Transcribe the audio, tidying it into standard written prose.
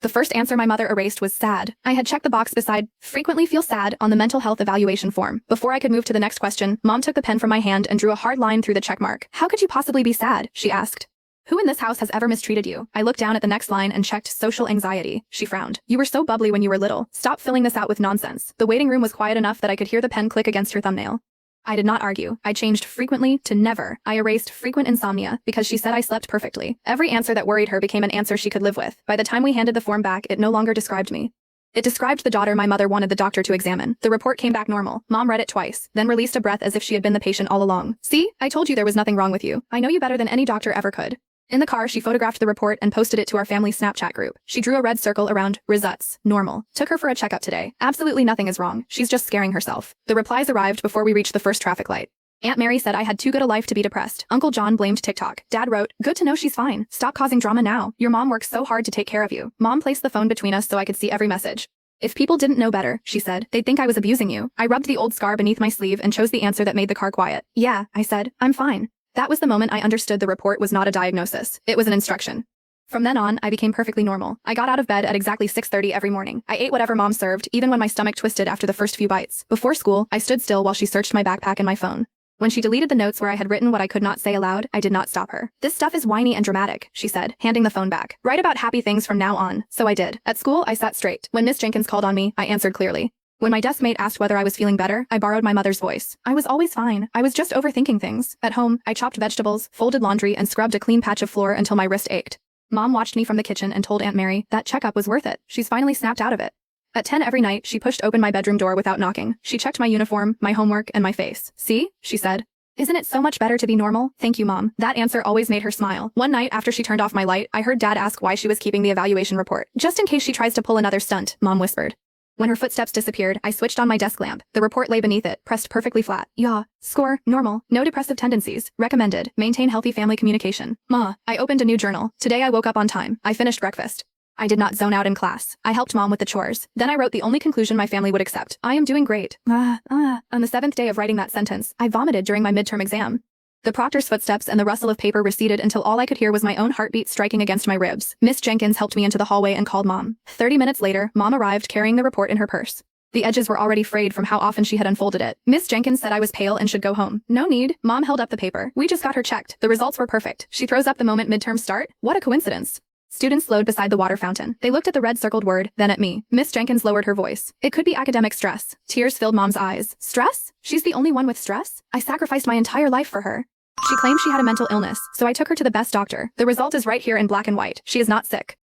The first answer my mother erased was sad. I had checked the box beside frequently feel sad on the mental health evaluation form. Before I could move to the next question, Mom took the pen from my hand and drew a hard line through the check mark. How could you possibly be sad? She asked. Who in this house has ever mistreated you? I looked down at the next line and checked social anxiety. She frowned. You were so bubbly when you were little. Stop filling this out with nonsense. The waiting room was quiet enough that I could hear the pen click against her thumbnail. I did not argue. I changed frequently to never. I erased frequent insomnia because she said I slept perfectly. Every answer that worried her became an answer she could live with. By the time we handed the form back, it no longer described me. It described the daughter my mother wanted the doctor to examine. The report came back normal. Mom read it twice, then released a breath as if she had been the patient all along. See? I told you there was nothing wrong with you. I know you better than any doctor ever could. In the car, she photographed the report and posted it to our family Snapchat group. She drew a red circle around results. Normal. Took her for a checkup today. Absolutely nothing is wrong. She's just scaring herself. The replies arrived before we reached the first traffic light. Aunt Mary said I had too good a life to be depressed. Uncle John blamed TikTok. Dad wrote, good to know she's fine. Stop causing drama now. Your mom works so hard to take care of you. Mom placed the phone between us so I could see every message. If people didn't know better, she said, they'd think I was abusing you. I rubbed the old scar beneath my sleeve and chose the answer that made the car quiet. Yeah, I said, I'm fine. That was the moment I understood the report was not a diagnosis. It was an instruction. From then on, I became perfectly normal. I got out of bed at exactly 6:30 every morning. I ate whatever Mom served, even when my stomach twisted after the first few bites. Before school, I stood still while she searched my backpack and my phone. When she deleted the notes where I had written what I could not say aloud, I did not stop her. This stuff is whiny and dramatic, she said, handing the phone back. Write about happy things from now on. So I did. At school, I sat straight. When Miss Jenkins called on me, I answered clearly. When my desk mate asked whether I was feeling better, I borrowed my mother's voice. I was always fine. I was just overthinking things. At home, I chopped vegetables, folded laundry, and scrubbed a clean patch of floor until my wrist ached. Mom watched me from the kitchen and told Aunt Mary that checkup was worth it. She's finally snapped out of it. At 10 every night, she pushed open my bedroom door without knocking. She checked my uniform, my homework, and my face. See? She said. Isn't it so much better to be normal? Thank you, Mom. That answer always made her smile. One night after she turned off my light, I heard Dad ask why she was keeping the evaluation report. Just in case she tries to pull another stunt, Mom whispered. When her footsteps disappeared, I switched on my desk lamp. The report lay beneath it, pressed perfectly flat. Yeah. Score, normal. No depressive tendencies. Recommended. Maintain healthy family communication. Ma. I opened a new journal. Today I woke up on time. I finished breakfast. I did not zone out in class. I helped Mom with the chores. Then I wrote the only conclusion my family would accept. I am doing great. On the 7th day of writing that sentence, I vomited during my midterm exam. The proctor's footsteps and the rustle of paper receded until all I could hear was my own heartbeat striking against my ribs. Miss Jenkins helped me into the hallway and called Mom. 30 minutes later, Mom arrived carrying the report in her purse. The edges were already frayed from how often she had unfolded it. Miss Jenkins said I was pale and should go home. No need. Mom held up the paper. We just got her checked. The results were perfect. She throws up the moment midterms start. What a coincidence. Students slowed beside the water fountain. They looked at the red circled word, then at me. Miss Jenkins lowered her voice. It could be academic stress. Tears filled Mom's eyes. Stress? She's the only one with stress? I sacrificed my entire life for her. She claimed she had a mental illness, so I took her to the best doctor. The result is right here in black and white. She is not sick.